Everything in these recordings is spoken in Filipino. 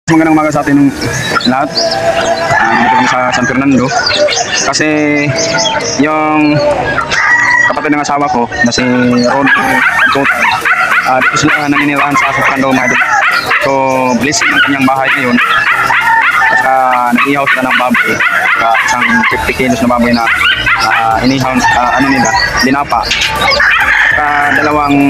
Magandang umaga sa atin lahat. Dito kami sa San Fernando. Kasi yung kapatid ng asawa ko na si Ron dito sila naninirahan sa San Fernando mga idol. So blessing ang kanyang bahay ngayon. At nag-ihaw sila ng baboy. Isang 50 kilos na baboy na inihaw nila, dinapa. Dalawang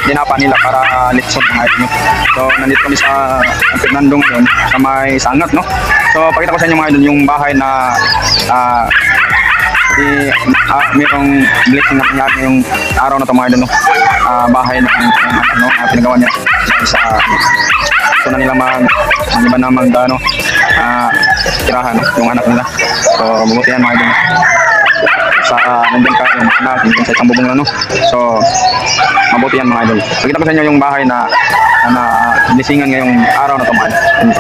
dinapa nila para litson ng idol. So nandito kami sa San Fernando ngayon sa may sangat, no? So pakita ko sa inyo mga idol yung bahay na mayroong blessing na nangyari yung araw na ito mga idol, no? Bahay na pinagawa niya sa gusto na nila iba na tirahan, no? Yung anak nila. So mabuti yan mga idol, no? Sa nandun ka yung anak, nandun sa isang bubong lang, no? So mabuti yan mga idol. Pakita ko sa inyo yung bahay na blessingan ngayong araw na ito mga idol.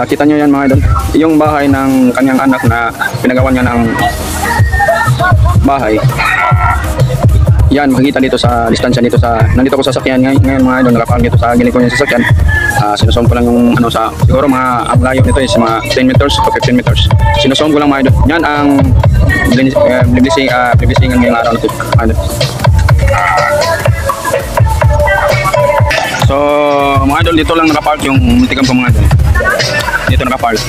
Kita nyo yan mga idol, yung bahay ng kanyang anak na pinagawa niya ng bahay. Yan, makikita dito sa distansya dito nandito ko sa sasakyan ngayon mga idol, nakapark dito sa gilid ko yung sasakyan. Sinusong ko lang yung siguro mga ablayo nito is mga 10 meters to 15 meters. Sinusong ko lang mga idol. Yan ang blessingan ngayong araw na ito mga idol. So mga idol, dito lang nakapark yung muntikan po mga idol. Dito nakapark.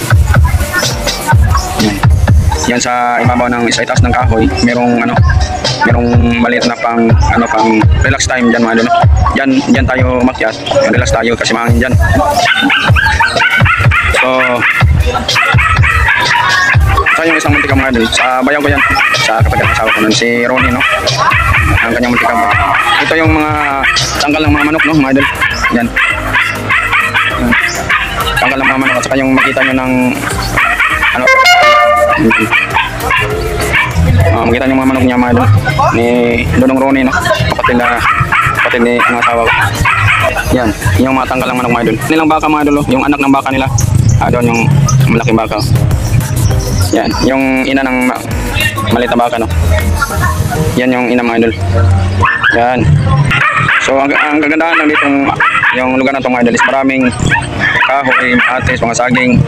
Yan sa ibabaw ng isa itaas ng kahoy, merong maliit na pang relax time diyan mga idol. Diyan tayo umakyat, relax tayo kasi mahangin diyan. So sa yung isang muntikan mga idol, sa bayaw ko yan, sa kapatid ng asawa ko nun, si Ronnie, no? Ang kanyang muntikan po. Ito yung mga tanggal ng mga manok, no mga idol. Yan. Tanggal ng mga manok at saka yung makita nyo ng makita nyo mga manok niya mga idol ni Dodong Ronnie, no? Kapatid ni ang asawa ko. Yan, yung mga tanggal ng manok mga idol. Nilang baka mga idol, yung anak ng baka nila. Doon yung malaking baka. Yan, yung ina ng maliit na baka, no? Yan yung ina mga idol. Yan. So ang kagandahan lang dito yung lugar na itong mga idol is maraming kahoy, atis, mga saging.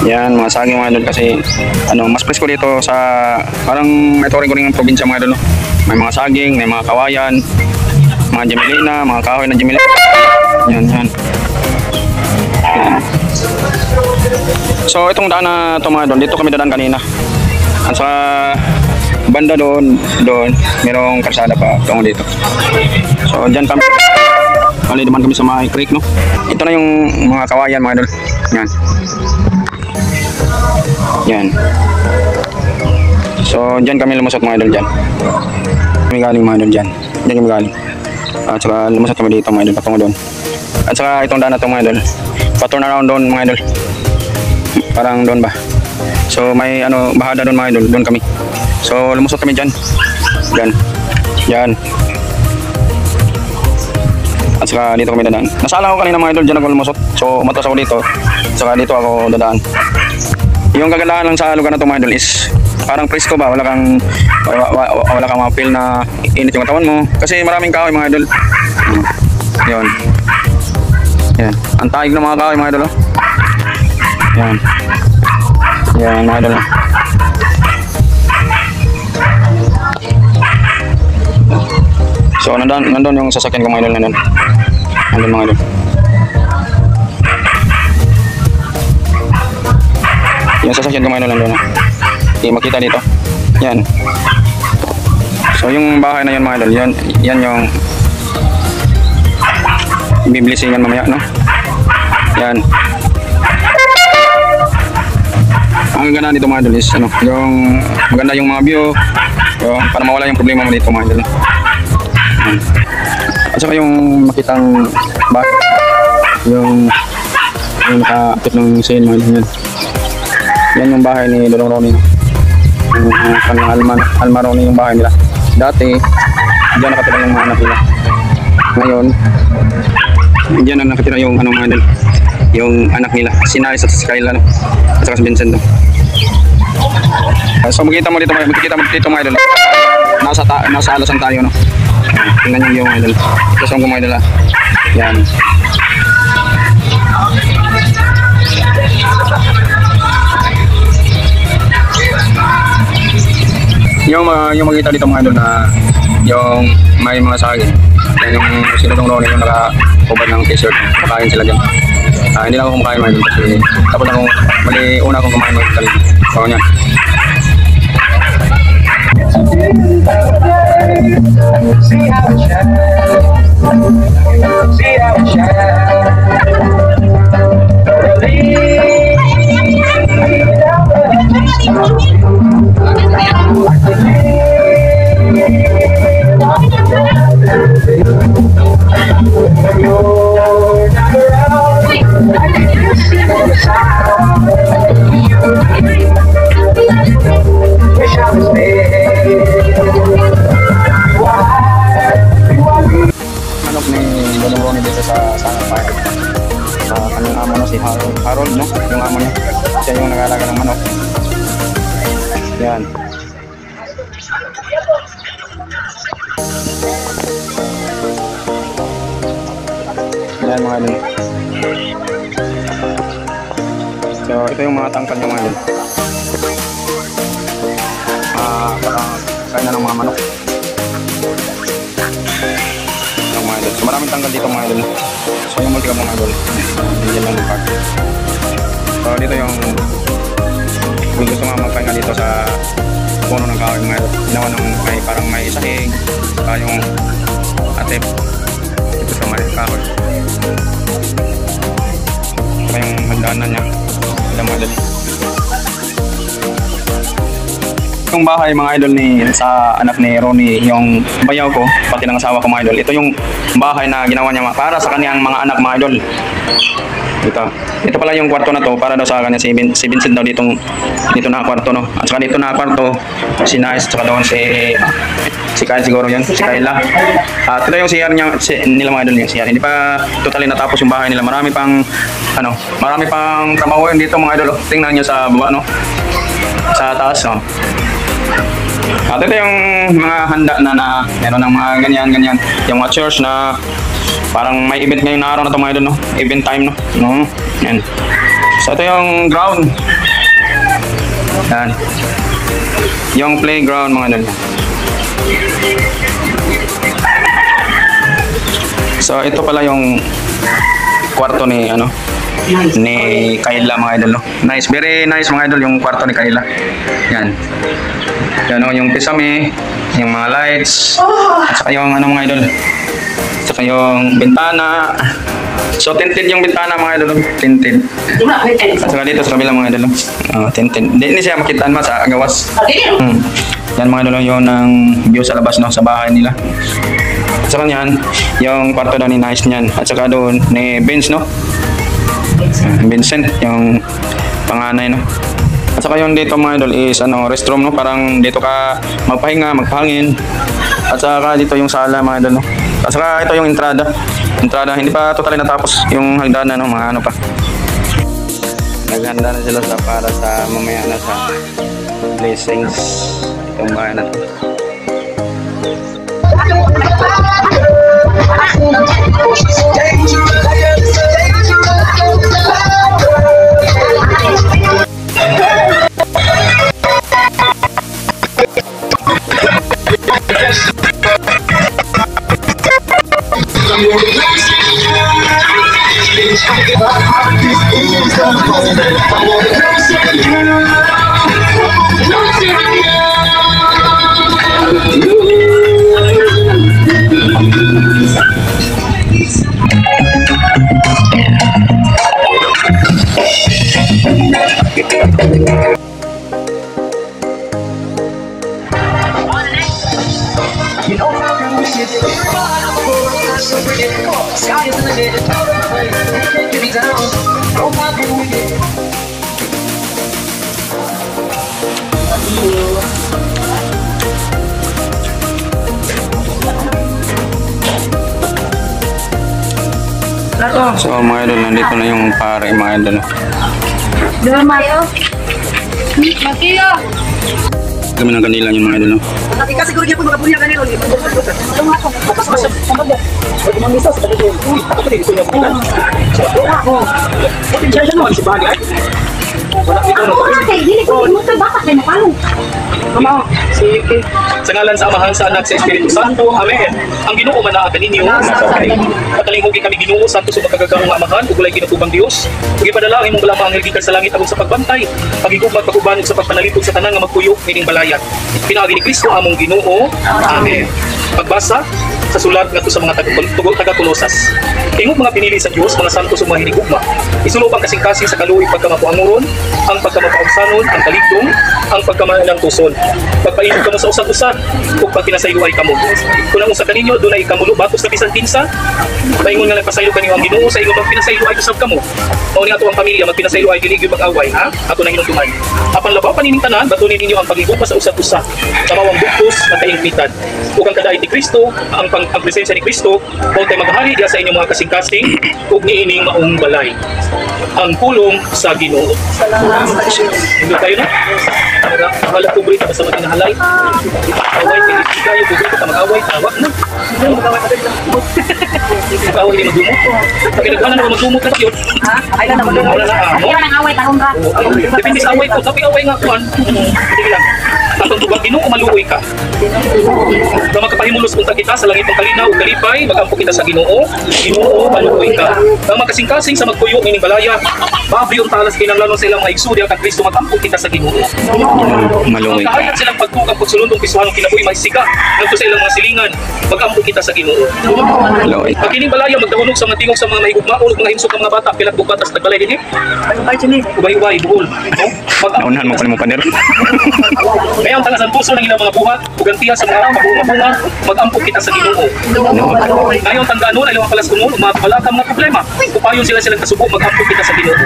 Yan mga saging mga idol kasi mas presko dito sa parang may turing ko rin ng probinsya mga idol, no? May mga saging, may mga kawayan, mga jemelina, mga kahoy ng jemelina. Yan. So itong daan na ito mga idol, dito kami dadaan kanina. At sa banda doon merong kalsada pa tungo dito. So dyan kami naman kami sa mga creek, no? Ito na yung mga kawayan mga idol. Yan. So dyan kami lumusot mga idol dyan. Kami galing mga idol dyan. Dyan kami galing. At saka lumusot kami dito mga idol patungo doon. At saka itong daan na ito mga idol, pa-turn around doon mga idol. Parang doon ba? So may bahada doon mga idol, doon kami. So lumusot kami dyan. Yan. At saka dito kami dadaan. Nasala ako kanina mga idol, dyan ako lumusot. So umatos ako dito. Saka dito ako dadaan. Yung kagandahan lang sa lugar na ito mga idol is parang presko ba, wala kang ma-feel na init yung katawan mo kasi maraming kahoy mga idol. Yun. Yan. Ang taig ng mga kahoy mga idol, oh. Yan mga idol, oh. So nandun yung sasakyan ko mga idol, nandun mga idol. Yung sasakyan ko mga idol nandun, okay, makita dito. Yan. So yung bahay na yun mga idol, yan yung biblisingan mamaya, no? Yan. Ang ganda dito mga idol is yung maganda yung mga view, para mawala yung problema mo dito mga idol. At saka yung makitang bahay, yung nakaakit ng sail mga idol. Yan yung bahay ni Dodong Ronnie, yung kanyang Alma Ronnie yung bahay nila. Dati diyan nakatira yung mga anak nila. Ngayon diyan na nakatira yung mga idol, yung anak nila, si Naris at si Kayla, at saka si Vincent. So makikita mo dito mga idol, nasa alasan tayo, no? Tingnan nyo yung idol. Ito yung mga idol, ha? Yan. Yung makita dito mga idol na yung may mga saging. Yan yung sinutong Ronnie yung naka-cover ng t-shirt. Makain sila dyan. Hindi lang ako kumakain mga idol kasi tapos ako una akong kumain mga idol. So yan. See how it shines. See how it shines. Manok ni Lolo Ronnie dito sa bahay. Kanyang amo na si Harold, no? Yung amo niya. Siya yung nag-aalaga ng manok. Yan. Yan mga idol. So ito yung mga tangkal niya mga idol. Kain na ng mga manok. So maraming tanggal dito mga idol. So yung multi ka mga idol. Hindi lang yung pack. So dito yung kung gusto nga magpahinga dito sa puno ng kahoy mga idol. Ginawa ng parang may sahig. Yung atip. Dito sa may kahoy. Saka yung hagdanan niya. Ilang mga idol. Yung bahay mga idol sa anak ni Ronnie, yung bayaw ko, pati ng asawa ko mga idol. Ito yung bahay na ginawa niya para sa kaniyang mga anak mga idol. Ito pala yung kwarto na to para daw sa kanya si Vincent daw dito na kwarto, no. At saka dito na kwarto si Nice, saka doon si Kyle siguro yun, si Kayla. At ito yung CR nila mga idol, yung CR. Hindi pa totally natapos yung bahay nila. Marami pang trabaho yun dito mga idol. Tingnan niyo sa baba, no. Sa taas, no. At ito yung mga handa na meron ng mga ganyan. Yung mga church na parang may event ngayong araw na ito mga idol, no? Event time, no? Yan. So ito yung ground. Yan. Yung playground mga idol. So ito pala yung kwarto ni Kayla mga idol, no? Nice, very nice mga idol yung kwarto ni Kayla. Yan. Yan o, yung pisame, yung mga lights, at saka yung mga idol, at saka yung bintana. So tinted yung bintana mga idol, tinted. At saka dito sa kabila mga idol, tinted. Hindi siya makitaan sa agawas. Yan mga idol, yun ang view sa labas, no, sa bahay nila. At saka yan, yung kwarto daw ni Nice niyan. At saka doon ni Vince, no? Vincent, yung panganay, no? At saka yung dito mga idol is restroom, no? Parang dito ka magpahinga, magpahangin. At saka dito yung sala mga idol, no? At saka ito yung entrada, hindi pa totally natapos yung hagdanan, no? Mga pa. Naghanda na sila para sa mamaya na sa blessings yung bahay na to. You know how can we get it? So bring it, come on, sky is the limit. Can't get me down. Oh, how can we get it? So mga idol, nandito na yung pare mga idol. Doon Mayo. Makiyo. Kami ng kanila yung mga idol. Ika siguro gyud ko makabuya kanino ni. Ano nga ko? Paspas sa pamabot. Pwede mo miso sa dito. Ako din gusto niya bukan. Pwede siya naman si bagay. Wala ikaw na. Okay, dili ko mo sa baka kay napalo. Mama, sige. Sa ngalan sa Amahan, sa Anak, sa Espiritu Santo. Amen. Ang Ginoo man naa kaninyo. Patalinghugi kami Ginoo Santo sa makagagahong Amahan ug walay kinatubang Dios. Ug ipadala imong mga anghel gikan sa langit aron sa pagbantay, pagigugma pag-uban ug sa pagpanalipod sa tanan nga magpuyo kining balayat. Pinaagi ni Kristo among Ginoo. Amen. Pagbasa sa sulat ngadto sa mga taga-Kolosas. Ingog mga pinili sa Dios, mga santo sa mga hinigugma. Isulo ang kasing-kasing sa kaluoy pagkamapuanguron, ang pagkamapaugsanon, ang kaligdong, ang pagkamalang tuson. Pagpainod kamo sa usa-usa ug pagpinasayloay kamo. Kung ang usa kaninyo dunay kamulo batos na bisan kinsa, paingon nga nagpasaylo kaniyo ang Ginoo sa ingon magpinasayloay usab kamo. Mao ni ato ang pamilya magpinasayloay dili gyud mag-away ha. Ato na hinumduman. Apan labaw paning tanan batunin ninyo ang pagigugma sa usa-usa. Kamawang bugtos makaingpitan. Ug ang kadait ni Kristo, ang presensya ni Kristo, mao tay maghali diha sa inyong mga kasing-kasing ug niining maong balay. Ang pulong sa Ginoo. Hindi tayo na. Wala ko brita basta maginahalay. Away kayo bubuto ka mag-away tawag na. Mag-away di magdumot. Pag naghanan mo magdumot na yun. Ha? Ay na magdumot. Ayaw nang away tarong ka. Depende sa away ko. Tapi away nga kuan. Sige lang. Ang pagtubang Ginoo maluoy ka. Kung makapahimulos punta kita sa langit ng kalinaw ug kalipay, magampo kita sa Ginoo. Ginoo maluoy ka. Ang makasing-kasing sa magpuyo ning balaya, babri talas kinahanglan sa ilang mga igsoon kag Kristo magampo kita sa Ginoo. Maluoy ka. Kahit silang pagtukang pagsulundong pisuhan ng kinabuhi maisiga, ngadto sa ilang mga silingan, magampo kita sa Ginoo. Maluoy ka. Pag kining balaya magdahunong sa mga tingog sa mga mahigugmaon ug mga himsog ng mga bata pilat bukatas nagbalay dinhi. Ay chini, ubay-ubay buhol. Naunahan mo pa ni mo paner. Kaya ang tangasan puso ng ilang mga buhat, ugantihan sa mga mabuha-bunga, mag-ampo kita sa Ginoo. Ngayon tandaan nun, ilang kalas kuno, mga balaka mga problema. Upayon sila silang kasubo, mag-ampo kita sa Ginoo.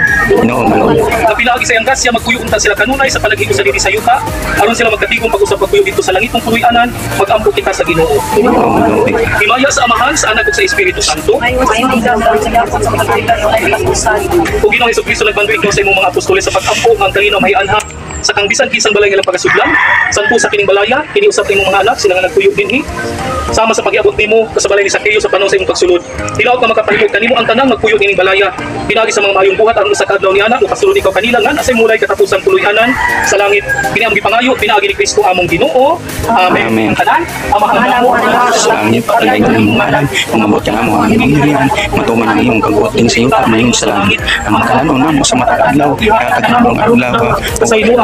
No, maluoy. Napilagi sa iyang gasya, magpuyo unta sila kanunay sa palagay sa diri sa yuta. Aron sila magkatigong pag-usap pagpuyo dito sa langit ng puluyanan, mag-ampo kita sa Ginoo. Maluoy ka. Himaya sa Amahan, sa Anak ug sa Espiritu Santo. Kung Ginoong Jesucristo nagbanduig sa imong mga apostoles sa pag-ampo, ang kalinaw mahianha sa kang bisan kisang balay nga pagasudlan santo sa kining balaya kini usab nimong mga anak sila nga nagpuyo dinhi sama sa pag-iabot nimo kasabalay ni Sakeo sa panahon sa imong pagsulod tilaw ka makapahimog kanimo ang tanang magpuyo dining balaya pinagi sa mga mayong buhat aron sa kadlaw ni anak ug pasulod ikaw kanila nga asay mulay katapusan puluyanan sa langit kini ang gipangayo pinaagi ni Kristo among Ginoo. Amen. Tanan amahan namo Sa langit, palagay ng iyong ngalan, umabot ka mo ang iyong dirihan, matuman ang iyong kaguot din sa iyo, mayon sa langit, ang makalanon na mo sa matag-adlaw, katag na mong adlaw,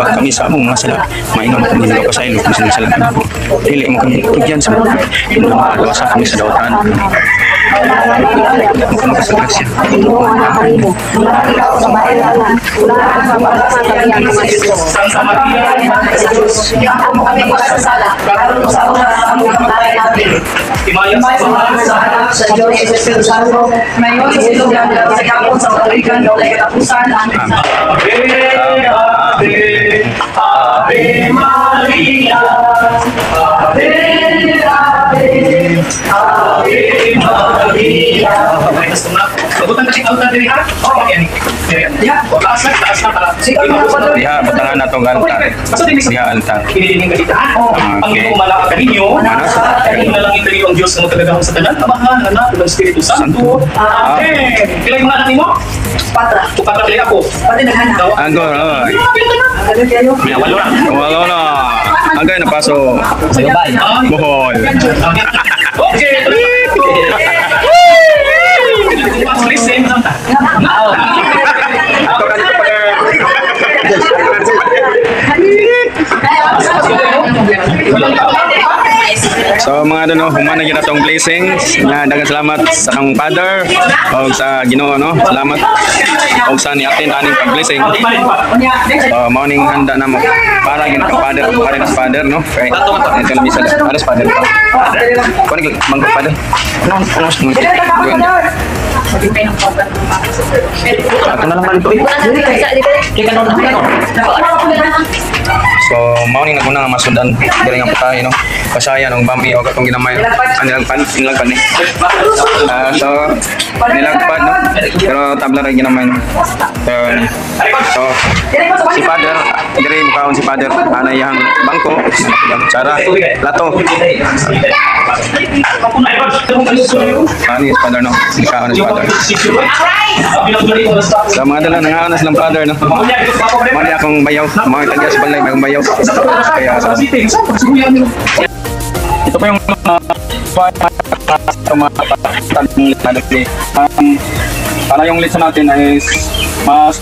pag kami sa among mga sala, mainom kami nila pasaylo, kami sa salamat po. Dili mo kami tugyan sa mga, pinamahalawa sa kami sa dawatan. Mukhang makasagrasya. Santa Maria, Himaya sa Anak, sa Diyos sa Espiritu Santo, ngayon sa silugan sa kapon sa katalikan na ulay katapusan. Amen. Ave, Ave, Ave Maria, Ave, Ave, Ave Maria. Okay, tas na. Sabutan kasi altar diri ha? Oh, yan. Ya, taas na para. Diha, butangan na itong altar. Diha, altar. Kiniling kalitaan. Ang Okay. malaka kaninyo, kaninyo na lang itali ang Diyos na magkagahong sa tanan, Amahan, Anak, ug ang Espiritu Santo. Amen. Pilay mga anak nimo? Patra. Kupatra pilay ako. Pati naghanap. Agor, oy. Ano kayo? Walo na. Wala na. Agay na paso. Bohol. Okay. Listen. So mga ano, humana gyud atong blessings. Nga daghang salamat sa kang Father o sa Ginoo no. Salamat o sa ni atin aning pag-blessing. So mao ning handa namo para gyud kang Father, para sa Father no. Kay ito na bisa para sa Father. Kuno gyud mangko Father. Ano sa mga. Ato na lang man ito. So mao ning naguna nga masudan diri nga putahe no. Pasaya nung bambi o katong ginamay. Anilang pan ni. So nilagpad no. Pero tabla rin naman. So, si Father, diri mukhaon si Father, ana yang bangko, cara lato. Ani si Father no, mukhaon si Father. Sa mga dala nangaon silang Father no. Mali akong bayaw, mga tagya sa balay akong bayaw. Kaya sa ito pa yung para yung litsa natin ay mas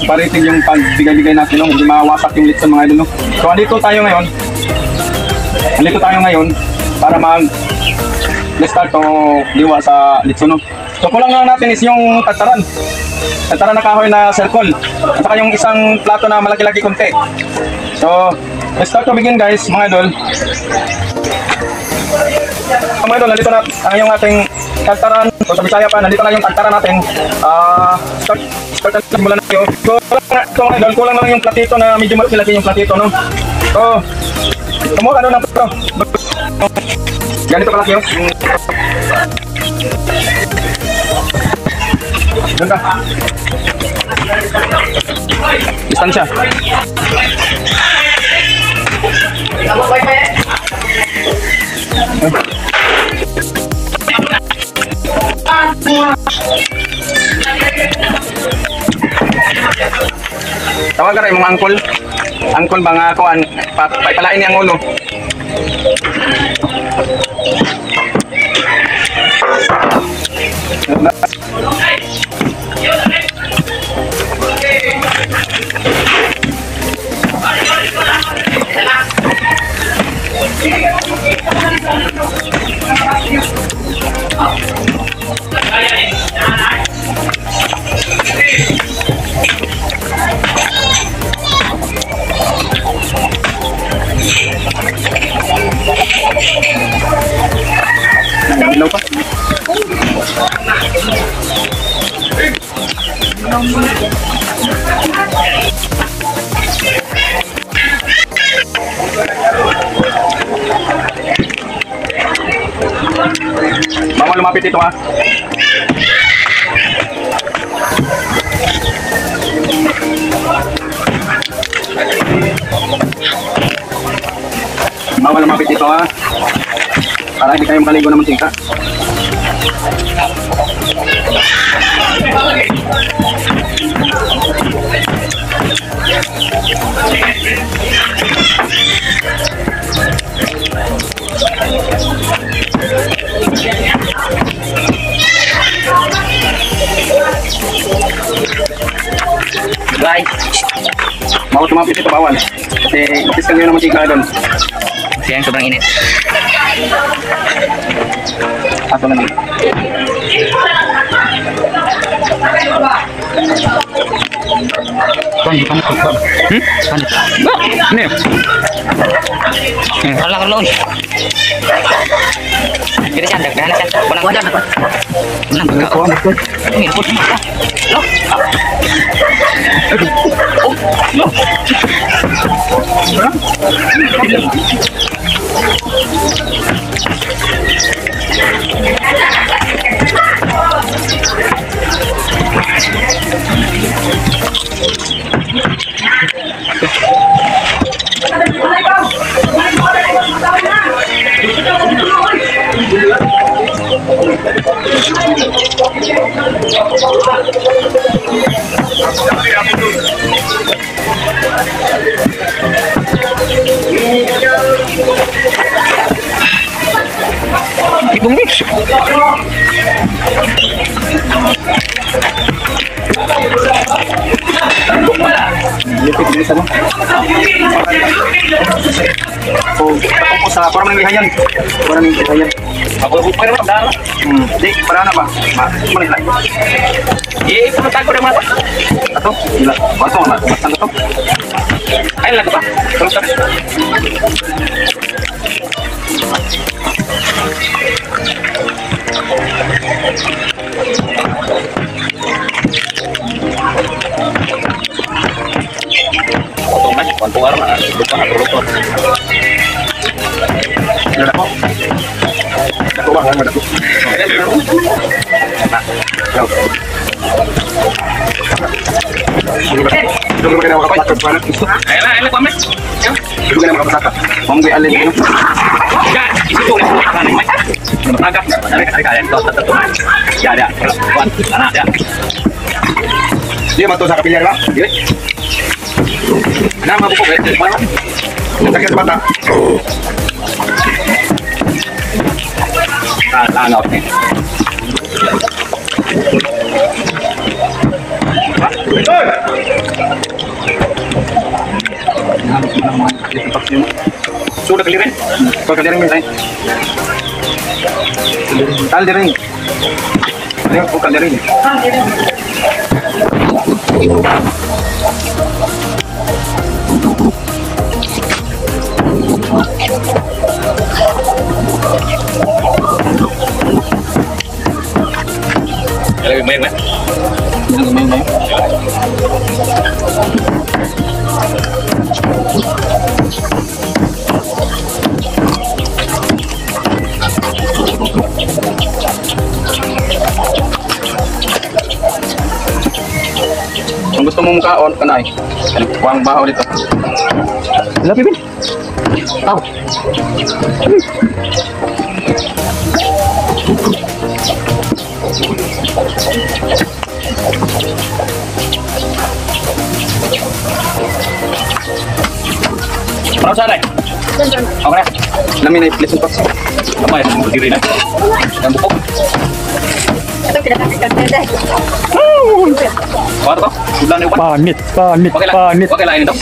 paritig yung pagbigay-bigay natin, no? Hindi mawasak yung litsa mga idol, no? So andito tayo ngayon para mag-start o liwa sa litso, no? So kulang lang natin is yung tagtaran na kahoy na circle at saka yung isang plato na malaki-laki konti. So let's start to begin, guys, mga idol. Mga idol, nandito na ang yung ating tagtaran. So sa Bisaya pa, nandito na yung tagtaran natin. Start na simulan natin. So mga idol, kulang na lang yung platito na medyo malaki yung platito, no? So kumuha ka na ito. Ganito kalaki, oh. Doon ka. Distansya. Tawag ka rin mga angkol. Angkol ba nga ako, paipalain niya ang ulo. Nagalaw pa. Bawal lumapit ito, ha. Bawal lumapit ito, ha. Para hindi kayo makaligo ng mantika. Guys, mau tumapit ito, bawal. Kasi itis ka nyo ng mantika doon. Kasi yan sobrang init. Ato na lang. Kan, kan, kan. Ba, ini. Wala ka loon. Kira siya, dagdahan na siya. Walang wajan ako. Walang ako. Ini pun. Loh. Oh, loh. Ibang mix. Lipit din sa mo. Sa para man gihayan. Para man gihayan. Ako pero dara. Di para na ba? Man lagi. Eh, pamatago na mata. Ato, ila. Ato na. Basta to. Ay lang ba? Terus ka. Otomatis kontuar na bukan produktor. Ada kok. Aku bang, ada tuh. Nah, Dugay ka na makapasakot pa na. Ay, pamit. Dugay na makapasakot. Manggoy alin ano? Yan, isito ulit mo kanan may. Agak. Ay, to. Ya, ya. Kuan, anak ya. Dia mato sa kapilya ba? Dire. Ana mabukog eh. Sakit mata. Langaw ni. Sudah kelirin. Kau kelirin minta. Tal diring. Ini aku kelirin. Lebih main, Mas. Main. Kung gusto mo mukhaon, kanay. Kuwang bahaw dito. Wala, Pipin. Tao. Para saan ay? Okay na. Namin ay pleasant box. Apa ya? Berdiri na. Yang bukok. Ito pinakasikat na dahil. Apa to? Sudah nih, Pak. Panit. Oke lah ini dong.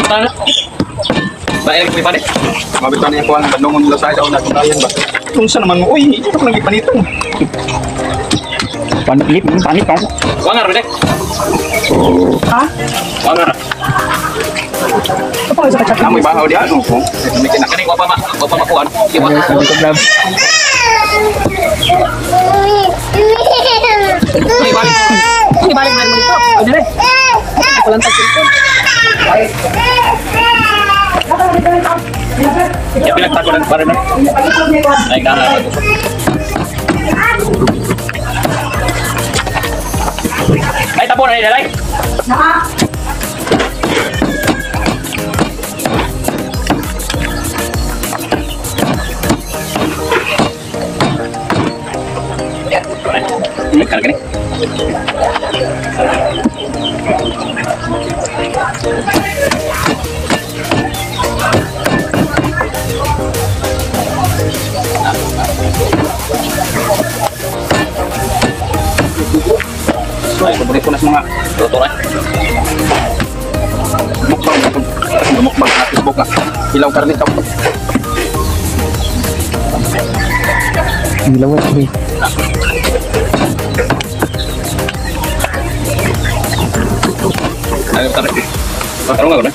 Tanya. Baik, ini Pak. Mabitan niya kuwang bandungon nila sa isaw na kundayan ba? Kung saan naman mo, uy, ito ko lagi panito. Panit kan? Wangar, Dek. Ha? Wangar. Apa sa kacak? Amoy bahaw di ano po. Bikin nak kening Bapak makuan. Gimana? Sabi ko vlog. Ini balik. Ini balik main mo dito. O dire. Walang tagsilpon. Ya pinagtago lang pa rin. Ay, kanan. Ay, tapon ay dalay. Ini kan gini. Paborito ko na sa mga Tuturan. mukbang. Mukbang na Facebook na. Ilaw karne ka. Gilawat ko. Ayo tarik. Taruh nggak udah?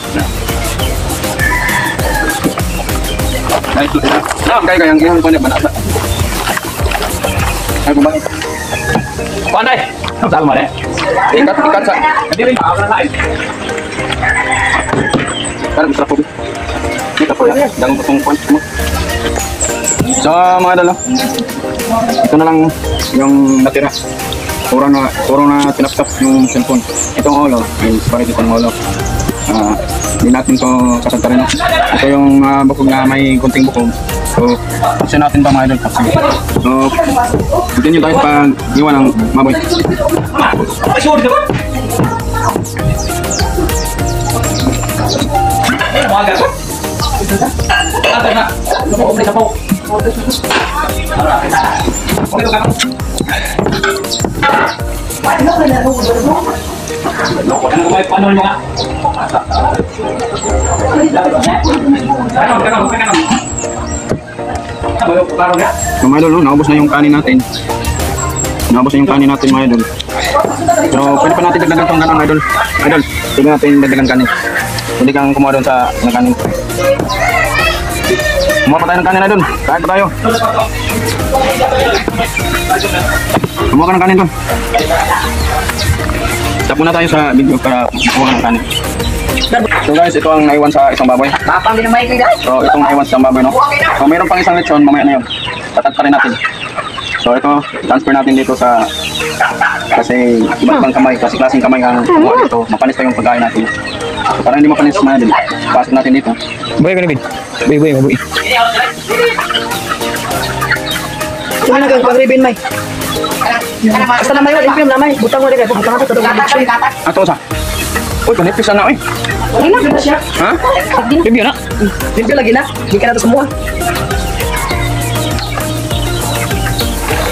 Ay, kaya kayang iyan ko niya banata. Ay, kumain. Pandai. Sama deh. Ikat sa. Nanti rin akan lain. Karena bisa kopi. Kita po yan. Dagang potong punch mo. So mga idol, ito na lang yung natira. Puro na tinaptap yung cellphone. Itong olo, yung parit itong olo. Hindi natin to sasantarin. Ito yung bukog na may kunting bukog. So, kasi natin pa mga idol. So, continue tayo pag iwan ng maboy. Ay, sorry diba? Maga ko. Ate na. Open sa po. Okay ka. Ano may panon mo nga? Kanam. So mga idol, naubos na yung kanin natin. Naubos na yung kanin natin mga idol. Pero pwede pa natin dagdagan itong ganang idol. Idol, pwede natin dagdagan kanin. Hindi kang kumuha doon sa kanin. Kumuha pa tayo ng kanin idol. Kain pa tayo. Kumuha ka ng kanin doon. Stop muna tayo sa video para kumuha ka ng kanin. So guys, ito ang naiwan sa isang baboy. Papang din ang may kaya. So itong naiwan sa isang baboy, no? So mayroon pang isang lechon, mamaya na yun. Tatagparin natin. So ito, transfer natin dito sa kasi iba't ibang kamay, kasi klaseng kamay ang kumuha dito. Mapanis pa yung pagkain natin. So para hindi mapanis na din, pasok natin dito. Boy ka na, Bid. Boy, mabuhi. Sino na kang pag-ribbon, May? Basta na may wala, impim na may. Butang wala kayo. Butang ito, ito. Ato sa. Uy, kanipis na eh. Hindi na siya. Ha? Bibyo na. Limpyo lagi na. Hindi ka na ito sumuha.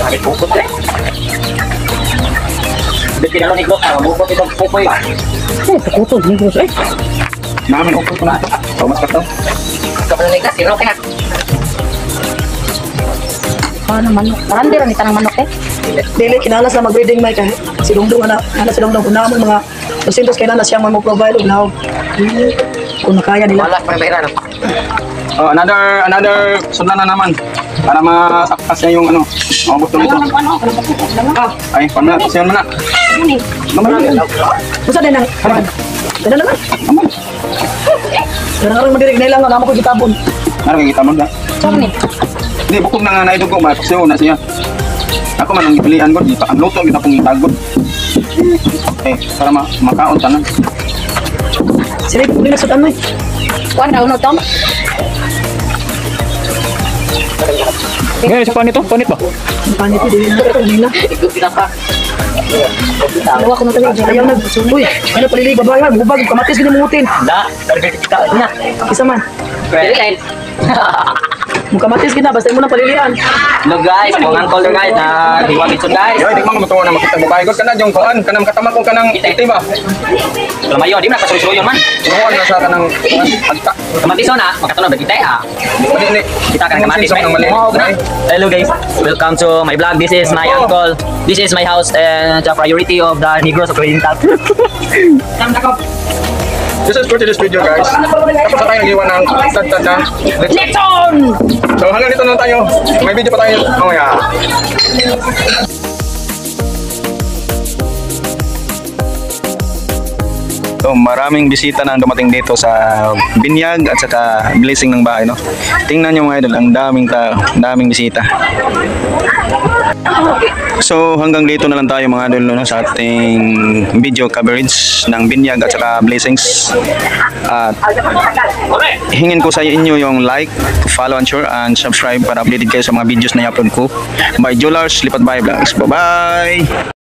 Takutod. Hindi ko siya. Namin ukol ko na ito. So, mas kato. Ano manok? Parang dira ni tanang manok eh. Dili, kinalas na mag-breeding, May. Kahit si Dongdong, ana si Dongdong. Kung naman mga 200 kailan na siyang mag-provide og lahog. Kung nakaya nila. Oh, another sudlan na naman. Para masaktas niya yung ano, maubos nito. Ay, pamela, pasiyan mo na. Basta din ang harangan. Dala naman. Dala naman madirig na ilang. Naman ko kitabon. Ano kaya kita mo ba? Saan ni? Hindi, bukog na nga naidog ko, mapasiyaw na siya. Ako man ang ipilian ko, dito ang luto, kita pong itagod. Eh, para makaon tanan. Sila yung hindi nagsudan, May. Kuan daw no Tom. Ngayon, sa panit to? Panit ba? Ang panit ko, dili na ito, dili na. Dalawa ko na talaga. Ayaw na. Uy, ano palili, babae man. Bubag, kamatis ginamungutin. Da, kita na. Isa man. Dili kain. Mukha matis gina, basta mo na palilian. Hello guys, mga uncle guys, na diwabit so guys. Yo, di mo matuwa na makita babae ko kana jong kuan, kanang katama ko kanang iti ba. Lamayo, di na kasuloy man. Kuan na sa kanang agta. Kamatiso na, makatunog kita ah. Dili. Kita kan kamatis Ang mali. Hello guys, welcome to my vlog. This is my uncle. This is my house and the priority of the Negros of Oriental. This is for today's video guys. Tapos na tayo nag-iwan ng tad-tad na lechon! So hanggang dito na tayo. May video pa tayo. Oh yeah. So, maraming bisita na ang dumating dito sa binyag at saka blessing ng bahay, no? Tingnan nyo mga idol, ang daming tao, daming bisita. So, hanggang dito na lang tayo mga idol, no, sa ating video coverage ng binyag at saka blessings. At hingin ko sa inyo yung like, follow and share and subscribe para updated kayo sa mga videos na i-upload ko. By Jolars, Lipat Bahay Vlogs. Bye-bye!